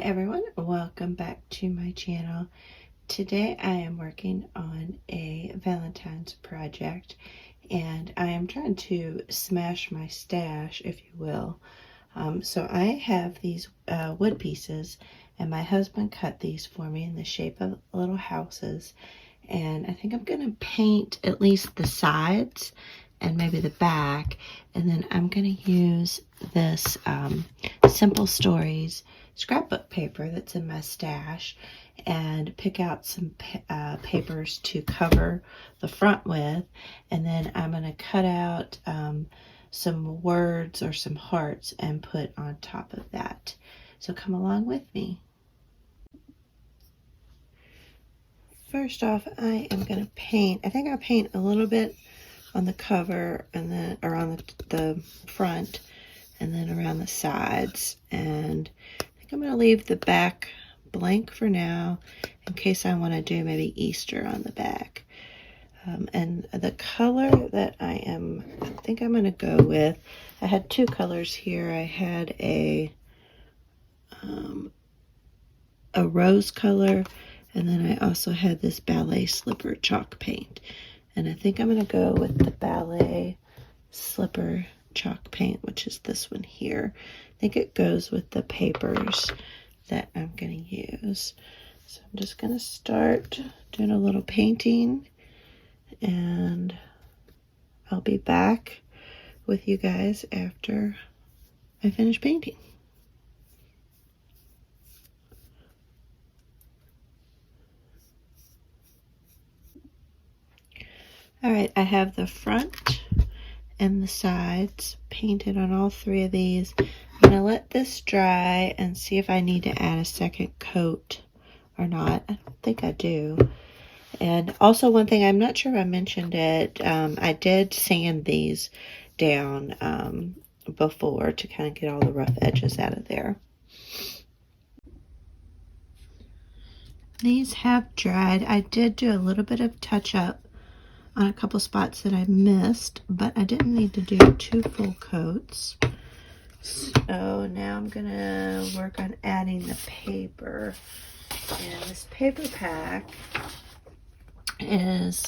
everyone, welcome back to my channel. Today I am working on a Valentine's project and I am trying to smash my stash, if you will. So I have these wood pieces and my husband cut these for me in the shape of little houses, and I think I'm going to paint at least the sides and maybe the back, and then I'm going to use this Simple Stories scrapbook paper that's in my stash and pick out some papers to cover the front with, and then I'm going to cut out some words or some hearts and put on top of that. So come along with me. First off, I am going to paint. I think I'll paint a little bit on the cover and then around the front and then around the sides, and I think I'm going to leave the back blank for now in case I want to do maybe Easter on the back. And the color that I think I'm going to go with, I had two colors here. I had a rose color, and then I also had this ballet slipper chalk paint. And I think I'm going to go with the ballet slipper chalk paint, which is this one here. I think it goes with the papers that I'm going to use. So I'm just going to start doing a little painting, and I'll be back with you guys after I finish painting. Alright, I have the front and the sides painted on all three of these. I'm going to let this dry and see if I need to add a second coat or not. I don't think I do. And also one thing, I'm not sure if I mentioned it, I did sand these down before to kind of get all the rough edges out of there. These have dried. I did do a little bit of touch-up on a couple spots that I missed, but I didn't need to do 2 full coats. So now I'm gonna work on adding the paper. And this paper pack is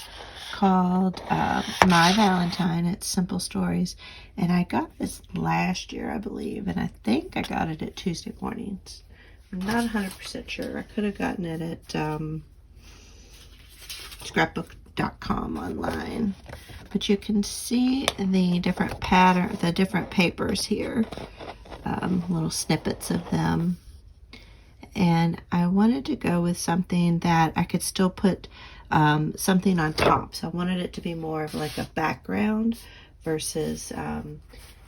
called My Valentine. It's Simple Stories, and I got this last year, I believe, and I think I got it at Tuesday Mornings. I'm not 100% sure. I could have gotten it at scrapbook.com online, but you can see the different pattern, the different papers here, little snippets of them. And I wanted to go with something that I could still put something on top. So I wanted it to be more of like a background versus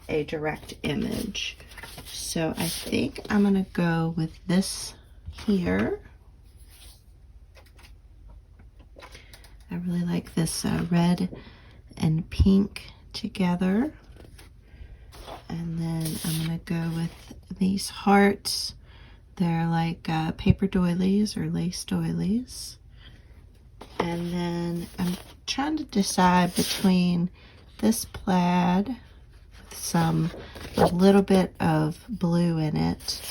a direct image. So I think I'm going to go with this here. I really like this red and pink together. And then I'm going to go with these hearts. They're like paper doilies or lace doilies. And then I'm trying to decide between this plaid with a little bit of blue in it,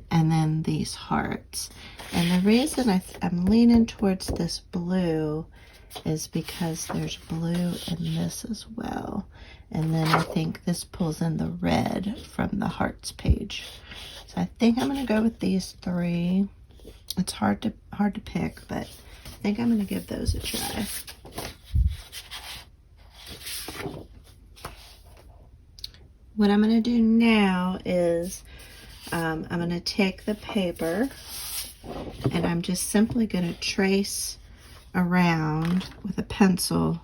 and then these hearts. And the reason I'm leaning towards this blue is because there's blue in this as well. And then I think this pulls in the red from the hearts page. So I think I'm going to go with these 3. It's hard to pick, but I think I'm going to give those a try. What I'm going to do now is I'm going to take the paper and I'm just simply going to trace around with a pencil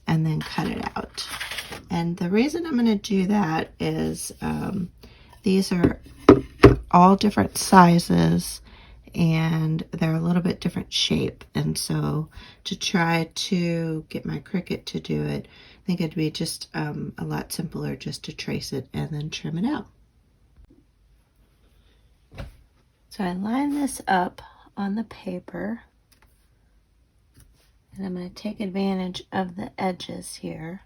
and then cut it out. And the reason I'm going to do that is these are all different sizes and they're a little bit different shape, and so to try to get my Cricut to do it, I think it'd be just a lot simpler just to trace it and then trim it out. So I line this up on the paper, and I'm going to take advantage of the edges here,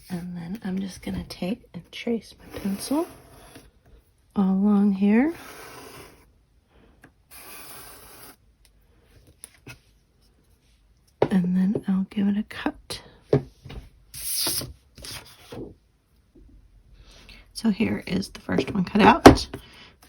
and then I'm just going to take and trace my pencil all along here. And then I'll give it a cut. So here is the first one cut out.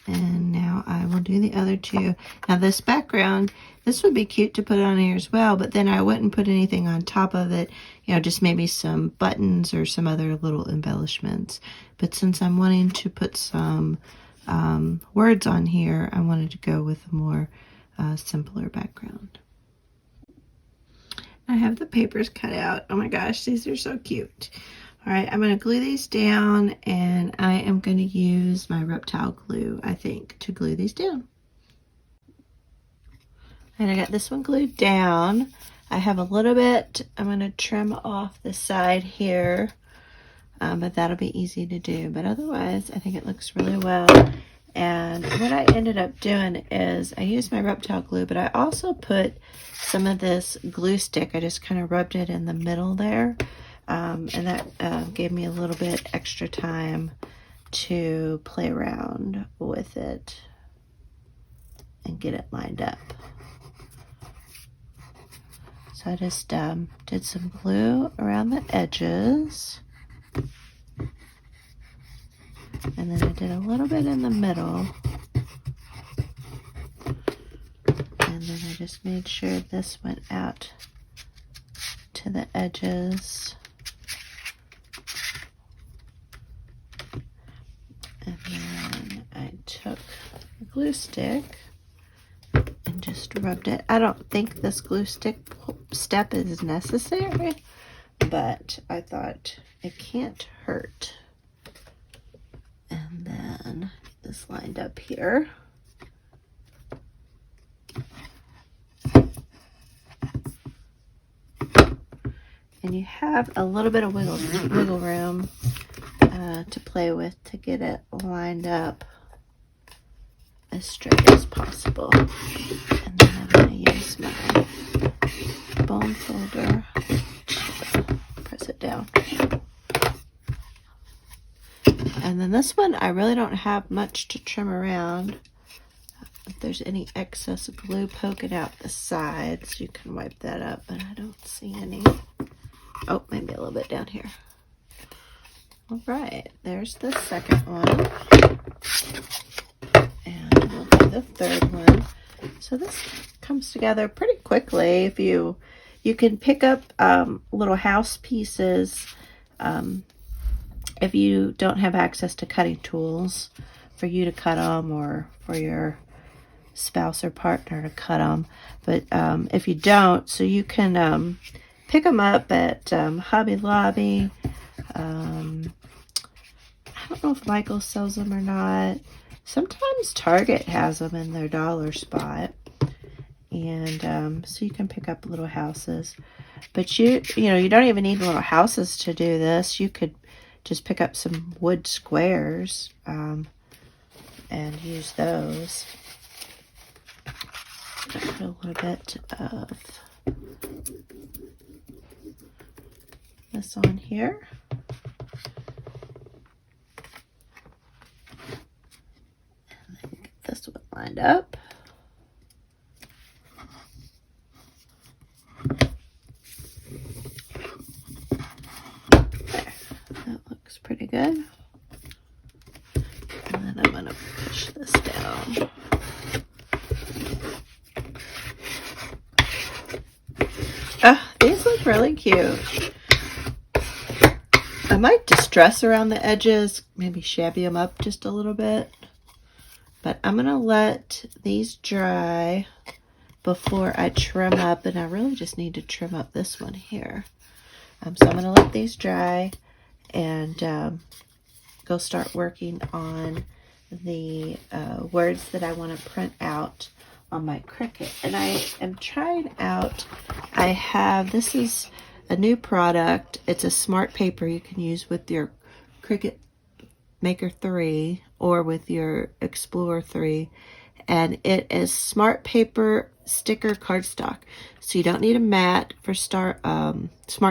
And now I will do the other two. Now this background, this would be cute to put on here as well, but then I wouldn't put anything on top of it, you know, just maybe some buttons or some other little embellishments. But since I'm wanting to put some words on here, I wanted to go with a more simpler background. I have the papers cut out. Oh my gosh, these are so cute. All right, I'm going to glue these down, and I am going to use my reptile glue, I think, to glue these down. And I got this one glued down. I have a little bit. I'm going to trim off the side here, but that'll be easy to do. But otherwise, I think it looks really well. And what I ended up doing is I used my reptile glue, but I also put some of this glue stick. I just kind of rubbed it in the middle there. And that gave me a little bit extra time to play around with it and get it lined up. So I just did some glue around the edges. And then I did a little bit in the middle. And then I just made sure this went out to the edges. And then I took the glue stick and just rubbed it. I don't think this glue stick step is necessary, but I thought it can't hurt. And then get this lined up here. And you have a little bit of wiggle room to play with to get it lined up as straight as possible. And then I'm going to use my bone folder to press it down. And then this one, I really don't have much to trim around. If there's any excess glue poking out the sides, you can wipe that up, but I don't see any. Oh, maybe a little bit down here. All right, there's the second one. And we'll do the third one. So this comes together pretty quickly. If you can pick up little house pieces if you don't have access to cutting tools for you to cut them or for your spouse or partner to cut them. But if you don't, so you can pick them up at Hobby Lobby. I don't know if Michael sells them or not. Sometimes Target has them in their dollar spot. And so you can pick up little houses. But you know, you don't even need little houses to do this. You could just pick up some wood squares and use those. Put a little bit of this on here. And then get this one lined up. Pretty good. And then I'm going to push this down. These look really cute. I might distress around the edges, maybe shabby them up just a little bit. But I'm going to let these dry before I trim up. And I really just need to trim up this one here. So I'm going to let these dry and go start working on the words that I want to print out on my Cricut. And I am trying out, this is a new product. It's a smart paper you can use with your Cricut Maker 3 or with your Explorer 3. And it is smart paper sticker cardstock. So you don't need a mat for smart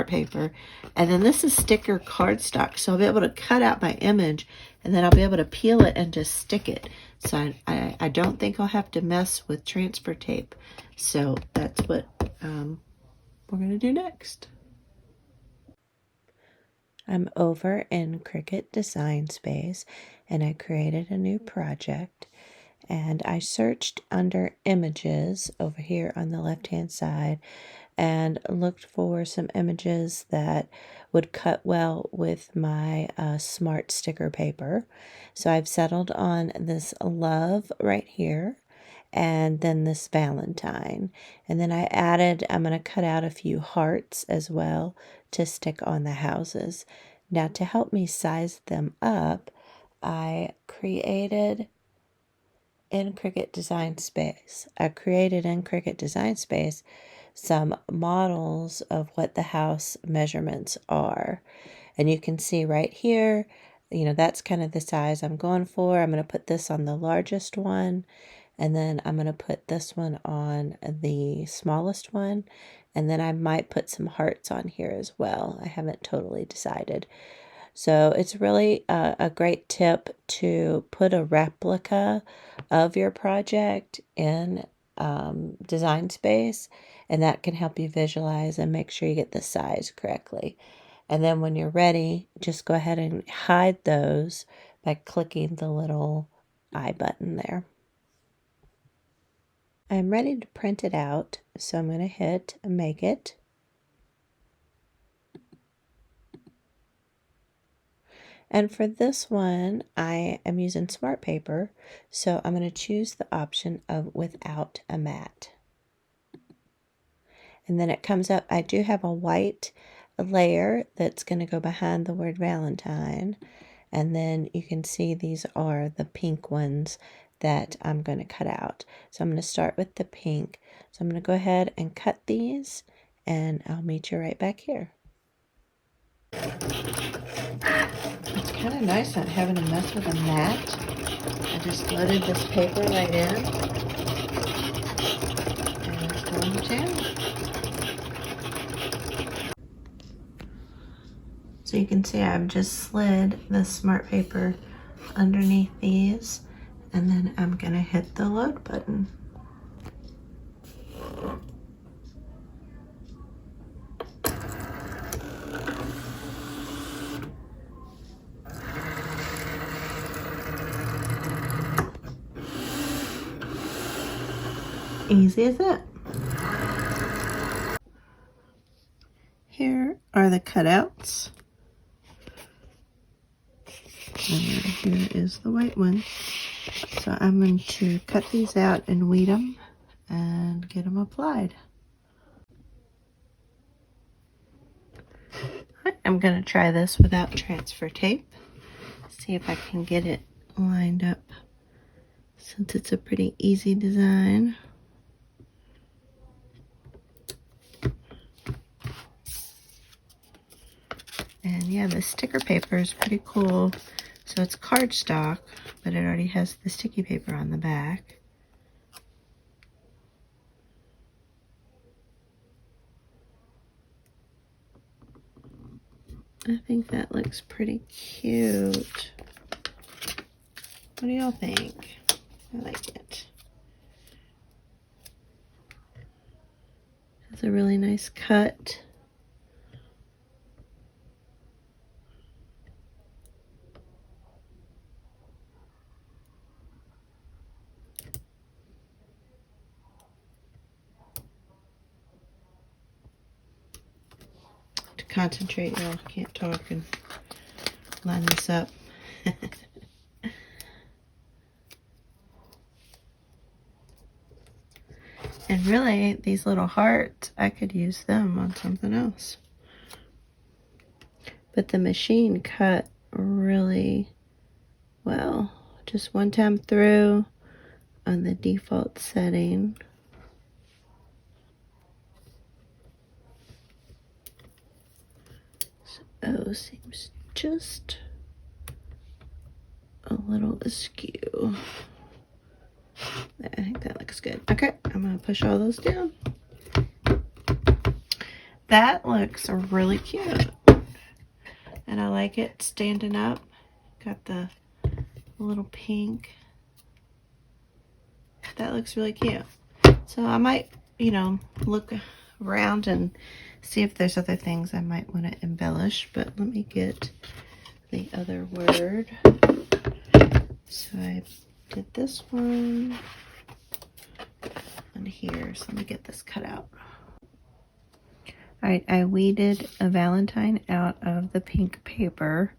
paper. And then this is sticker cardstock. So I'll be able to cut out my image and then I'll be able to peel it and just stick it. So I don't think I'll have to mess with transfer tape. So that's what we're going to do next. I'm over in Cricut Design Space, and I created a new project, and I searched under images over here on the left hand side and looked for some images that would cut well with my smart sticker paper. So I've settled on this love right here, and then this Valentine. And then I'm going to cut out a few hearts as well to stick on the houses. Now, to help me size them up, I created in Cricut Design Space some models of what the house measurements are. And you can see right here, that's kind of the size I'm going for. I'm going to put this on the largest one, and then I'm going to put this one on the smallest one, and then I might put some hearts on here as well. I haven't totally decided. So it's really a great tip to put a replica of your project in Design Space, and that can help you visualize and make sure you get the size correctly. And then when you're ready, just go ahead and hide those by clicking the little I button there. I'm ready to print it out, so I'm going to hit Make It. And for this one, I am using smart paper, so I'm going to choose the option of without a mat. And then it comes up, I do have a white layer that's going to go behind the word Valentine. And then you can see these are the pink ones that I'm going to cut out. So I'm going to start with the pink. So I'm going to go ahead and cut these, and I'll meet you right back here. It's kind of nice not having to mess with a mat. I just loaded this paper right in, and it's going to jam. So you can see I've just slid the smart paper underneath these, and then I'm going to hit the load button. Easy as that. Here are the cutouts. And here is the white one. So I'm going to cut these out and weed them and get them applied. I'm going to try this without transfer tape. See if I can get it lined up, since it's a pretty easy design. And yeah, the sticker paper is pretty cool. So it's cardstock, but it already has the sticky paper on the back. I think that looks pretty cute. What do y'all think? I like it. It's a really nice cut. Concentrate, y'all. I can't talk and line this up. And really, these little hearts, I could use them on something else. But the machine cut really well. Just one time through on the default setting. So seems just a little askew. I think that looks good. Okay, I'm going to push all those down. That looks really cute. And I like it standing up. Got the a little pink. That looks really cute. So I might, you know, look around and see if there's other things I might want to embellish, but let me get the other word. So I did this one and here, so let me get this cut out. All right, I weeded a Valentine out of the pink paper,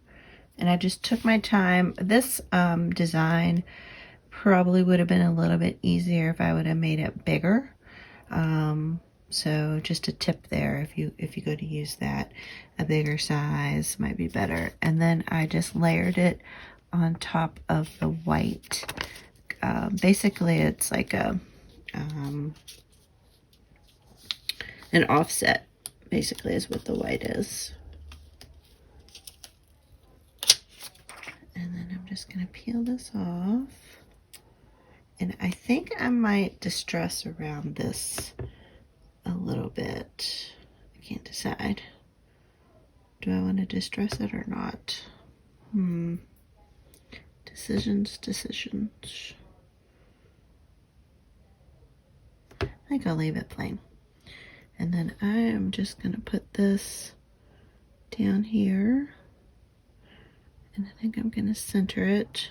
and I just took my time. This design probably would have been a little bit easier if I would have made it bigger. So just a tip there, if you go to use that, a bigger size might be better. And then I just layered it on top of the white. Basically, it's like a an offset. Basically, is what the white is. And then I'm just gonna peel this off. And I think I might distress around this a little bit. I can't decide. Do I want to distress it or not? Decisions. I think I'll leave it plain. And then I am just going to put this down here. And I think I'm going to center it.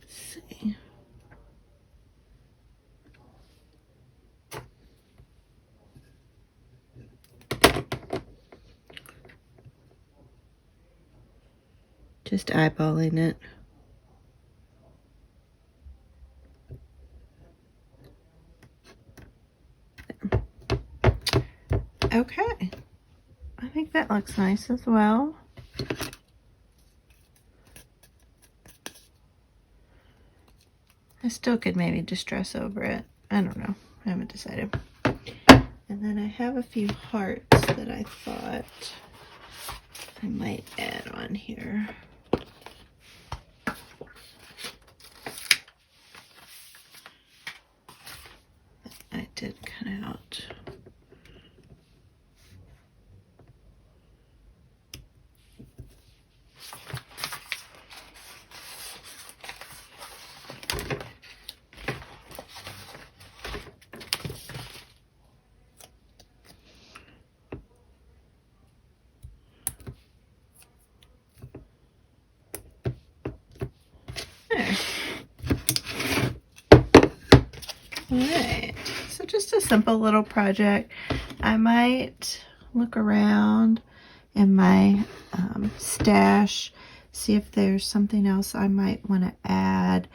See. Just eyeballing it. Okay, I think that looks nice as well. I still could maybe distress over it. I don't know. I haven't decided. And then I have a few hearts that I thought I might add on here. I did cut out. There. Alright, so just a simple little project. I might look around in my stash, see if there's something else I might want to add.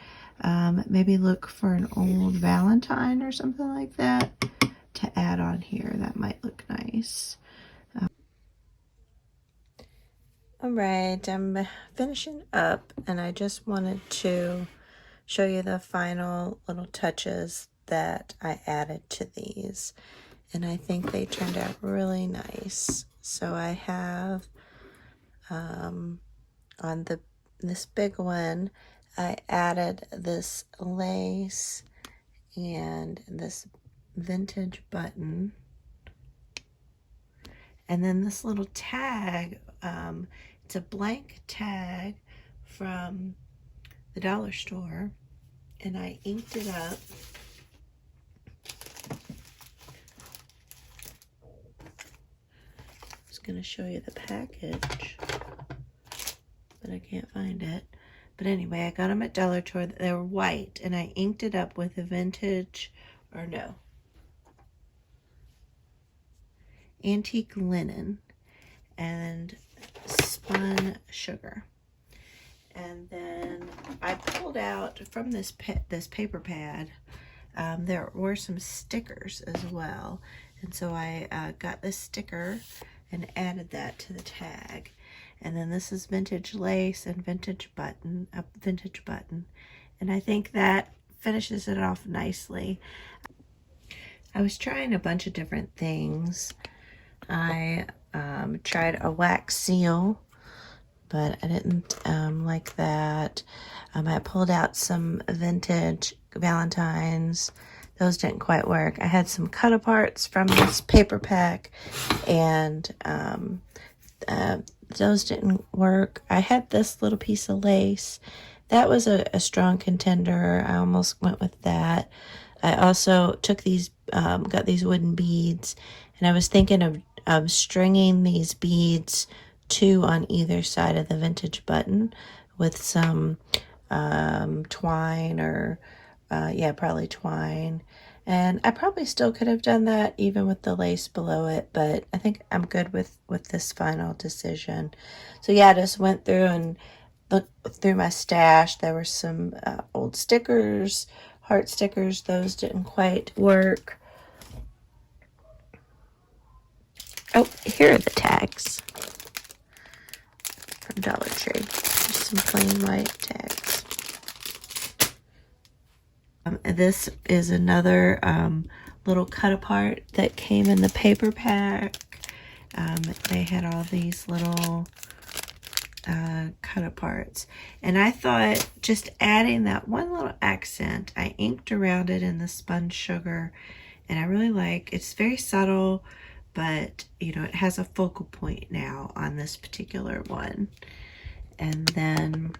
Maybe look for an old Valentine or something like that to add on here. That might look nice. Alright, I'm finishing up, and I just wanted to show you the final little touches that I added to these, and I think they turned out really nice. So I have on this big one, I added this lace and this vintage button, and then this little tag. It's a blank tag from the dollar store, and I inked it up. I was going to show you the package, but I can't find it. But anyway, I got them at Dollar Store. They were white, and I inked it up with a vintage, or no, antique linen and spun sugar. And then I pulled out from this paper pad, there were some stickers as well. And so I got this sticker and added that to the tag. And then this is vintage lace and vintage button, a vintage button. And I think that finishes it off nicely. I was trying a bunch of different things. I tried a wax seal, but I didn't like that. I pulled out some vintage Valentines those didn't quite work. I had some cut aparts from this paper pack, and those didn't work. I had this little piece of lace. That was a strong contender. I almost went with that. I also took these, got these wooden beads, and I was thinking of stringing these beads, 2 on either side of the vintage button, with some twine, or yeah, probably twine. And I probably still could have done that even with the lace below it, but I think I'm good with this final decision. So yeah, I just went through and looked through my stash. There were some old stickers, heart stickers. Those didn't quite work. Oh, here are the tags from Dollar Tree. Just some plain white tags. This is another little cut apart that came in the paper pack. They had all these little cut aparts, and I thought just adding that one little accent, I inked around it in the spun sugar, and I really like it's very subtle, but you know, it has a focal point now on this particular one. And then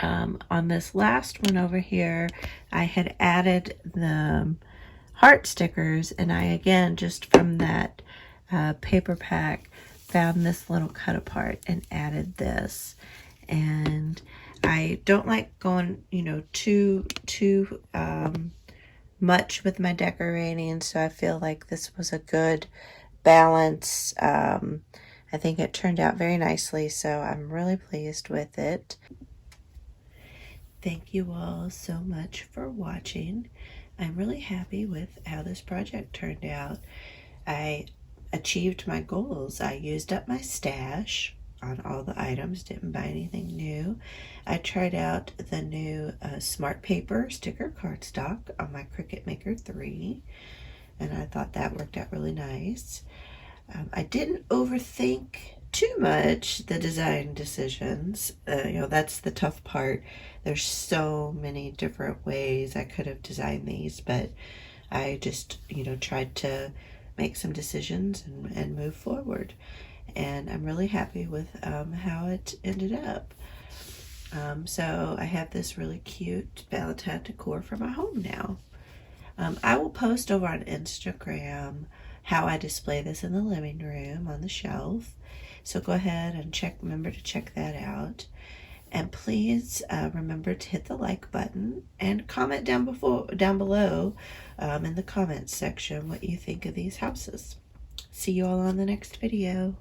on this last one over here, I had added the heart stickers, and I again, just from that paper pack, found this little cut apart and added this. And I don't like going, you know, too much with my decorating, so I feel like this was a good balance. I think it turned out very nicely, so I'm really pleased with it. Thank you all so much for watching. I'm really happy with how this project turned out. I achieved my goals. I used up my stash on all the items, didn't buy anything new. I tried out the new Smart Paper sticker cardstock on my Cricut Maker 3, and I thought that worked out really nice. I didn't overthink too much the design decisions. You know, that's the tough part. There's so many different ways I could have designed these, but I just, you know, tried to make some decisions and move forward. And I'm really happy with how it ended up. So I have this really cute Valentine decor for my home now. I will post over on Instagram how I display this in the living room on the shelf. So go ahead and remember to check that out. And please remember to hit the like button and comment down below in the comments section what you think of these houses. See you all on the next video.